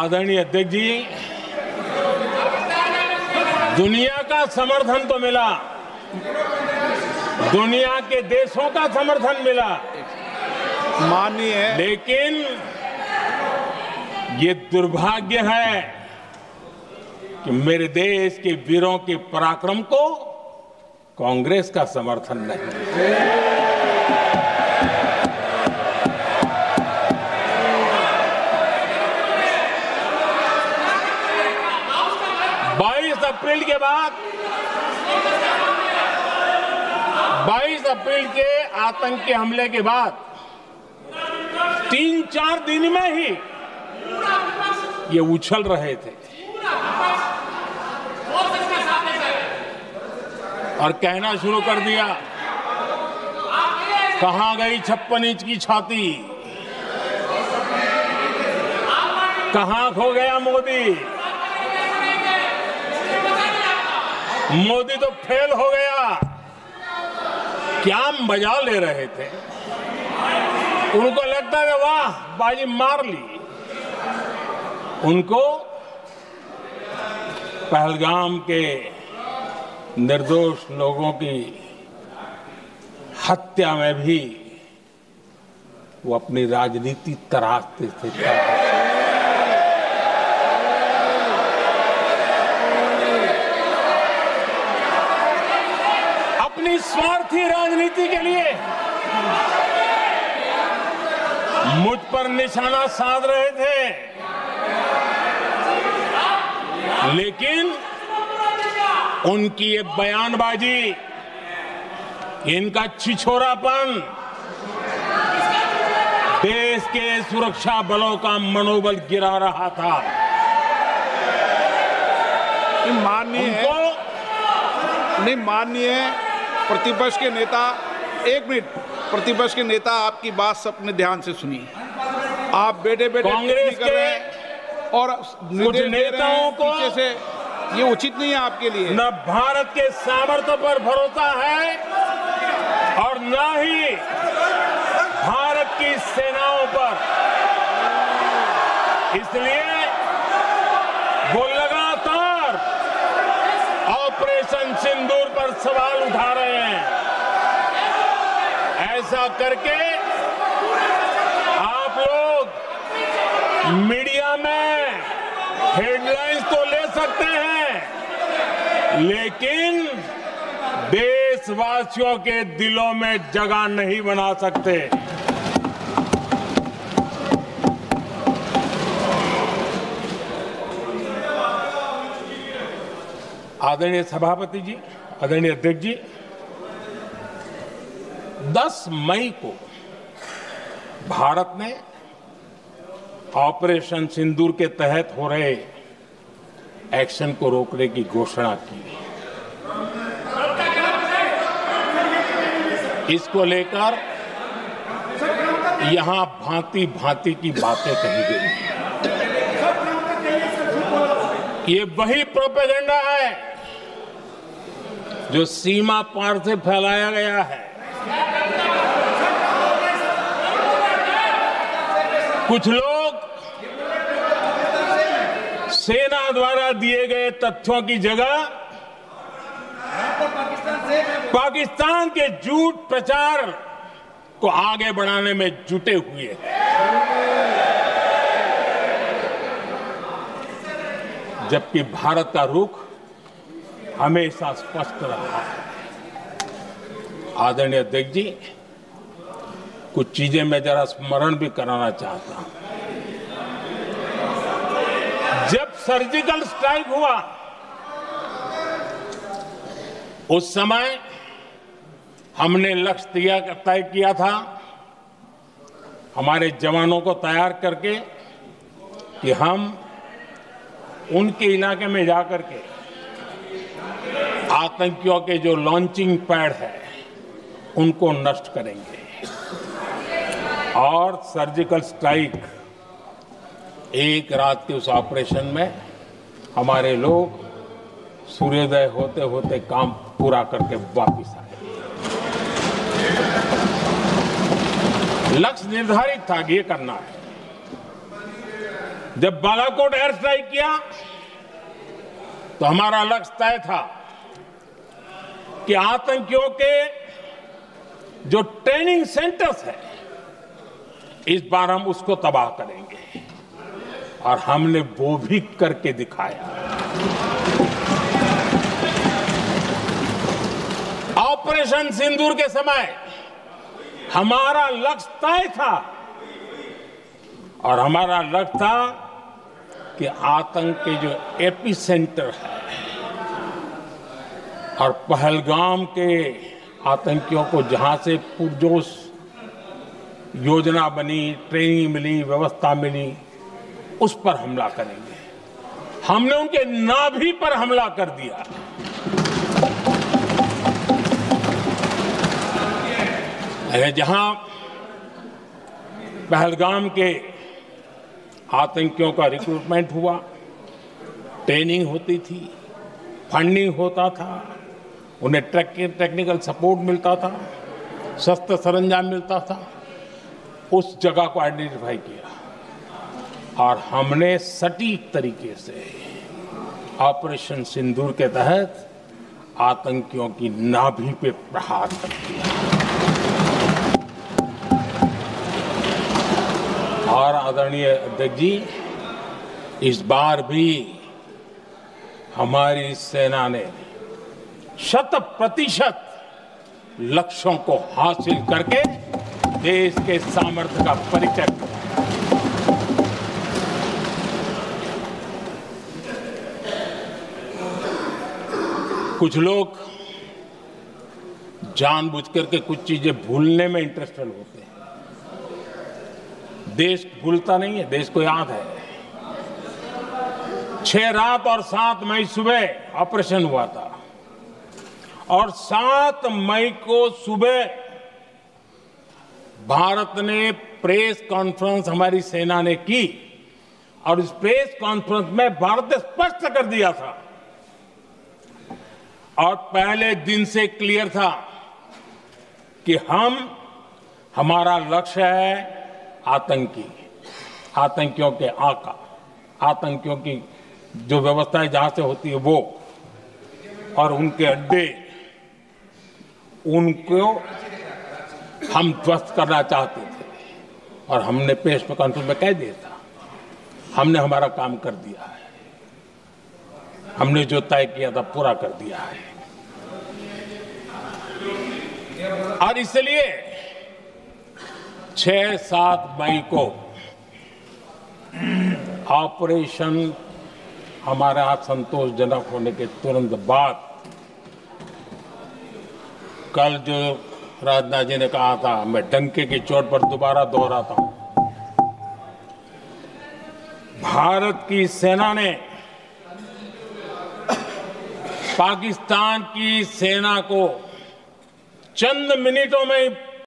आदरणीय अध्यक्ष जी, दुनिया का समर्थन तो मिला, दुनिया के देशों का समर्थन मिला, माननीय, लेकिन ये दुर्भाग्य है कि मेरे देश के वीरों के पराक्रम को कांग्रेस का समर्थन नहीं। 22 अप्रैल के आतंकी हमले के बाद 3-4 दिन में ही ये उछल रहे थे और कहना शुरू कर दिया, कहां गई 56 इंच की छाती, कहां खो गया मोदी, मोदी तो फेल हो गया। क्या मजा ले रहे थे, उनको लगता है वाह बाजी मार ली। उनको पहलगाम के निर्दोष लोगों की हत्या में भी वो अपनी राजनीति तराशते थे। अपनी स्वार्थी राजनीति के लिए मुझ पर निशाना साध रहे थे, लेकिन उनकी ये बयानबाजी, इनका छिछोरापन देश के सुरक्षा बलों का मनोबल गिरा रहा था। माननीय प्रतिपक्ष के नेता, एक मिनट, प्रतिपक्ष के नेता आपकी बात अपने ध्यान से सुनिए। आप बेटे कांग्रेस कर रहे हैं और कुछ नेताओं को पीछे से, ये उचित नहीं है आपके लिए। न भारत के सामर्थ्य पर भरोसा है और न ही भारत की सेनाओं पर, इसलिए वो लगातार ऑपरेशन सिंदूर पर सवाल उठा रहे हैं। ऐसा करके आप लोग मीडिया में हेडलाइंस तो ले सकते हैं, लेकिन देशवासियों के दिलों में जगह नहीं बना सकते। आदरणीय सभापति जी, आदरणीय अध्यक्ष जी, 10 मई को भारत ने ऑपरेशन सिंदूर के तहत हो रहे एक्शन को रोकने की घोषणा की। इसको लेकर यहां भांति भांति की बातें कही गई। ये वही प्रोपेगेंडा है जो सीमा पार से फैलाया गया है। कुछ लोग सेना द्वारा दिए गए तथ्यों की जगह पाकिस्तान के झूठ प्रचार को आगे बढ़ाने में जुटे हुए हैं। जबकि भारत का रुख हमेशा स्पष्ट रहा है। आदरणीय अध्यक्ष जी, कुछ चीजें मैं जरा स्मरण भी कराना चाहता हूं। जब सर्जिकल स्ट्राइक हुआ, उस समय हमने लक्ष्य तय किया था, हमारे जवानों को तैयार करके, कि हम उनके इलाके में जाकर के आतंकियों के जो लॉन्चिंग पैड है उनको नष्ट करेंगे। और सर्जिकल स्ट्राइक, एक रात के उस ऑपरेशन में हमारे लोग सूर्योदय होते होते काम पूरा करके वापस आए। लक्ष्य निर्धारित था कि ये करना है। जब बालाकोट एयर स्ट्राइक किया तो हमारा लक्ष्य तय था कि आतंकियों के जो ट्रेनिंग सेंटर्स है इस बार हम उसको तबाह करेंगे और हमने वो भी करके दिखाया। ऑपरेशन सिंदूर के समय हमारा लक्ष्य तय था और हमारा लक्ष्य था कि आतंक के जो एपी सेंटर है और पहलगाम के आतंकियों को जहां से पुरजोश योजना बनी, ट्रेनिंग मिली, व्यवस्था मिली, उस पर हमला करेंगे। हमने उनके नाभि पर हमला कर दिया। जहां पहलगाम के आतंकियों का रिक्रूटमेंट हुआ, ट्रेनिंग होती थी, फंडिंग होता था, उन्हें टेक्निकल सपोर्ट मिलता था, शस्त्र सरंजाम मिलता था, उस जगह को आइडेंटिफाई किया और हमने सटीक तरीके से ऑपरेशन सिंदूर के तहत आतंकियों की नाभि पे प्रहार कर दिया। और आदरणीय अध्यक्ष जी, इस बार भी हमारी सेना ने 100% लक्ष्यों को हासिल करके देश के सामर्थ्य का परिचय किया। कुछ लोग जानबूझ करके कुछ चीजें भूलने में इंटरेस्टेड होते हैं। देश भूलता नहीं है, देश को याद है। 6 रात और 7 मई सुबह ऑपरेशन हुआ था और 7 मई को सुबह भारत ने प्रेस कॉन्फ्रेंस हमारी सेना ने की और इस प्रेस कॉन्फ्रेंस में भारत ने स्पष्ट कर दिया था और पहले दिन से क्लियर था कि हमारा लक्ष्य है आतंकियों के आका, आतंकियों की जो व्यवस्थाएं जहां से होती है वो और उनके अड्डे, उनको हम ध्वस्त करना चाहते थे और हमने प्रेस कॉन्फ्रेंस में कह दिया था, हमने हमारा काम कर दिया है, हमने जो तय किया था पूरा कर दिया है। और इसलिए 6-7 मई को ऑपरेशन हमारा संतोषजनक होने के तुरंत बाद कल जो राजनाथ जी ने कहा था, मैं डंके की चोट पर दोबारा दोहराता हूं, भारत की सेना ने पाकिस्तान की सेना को चंद मिनटों में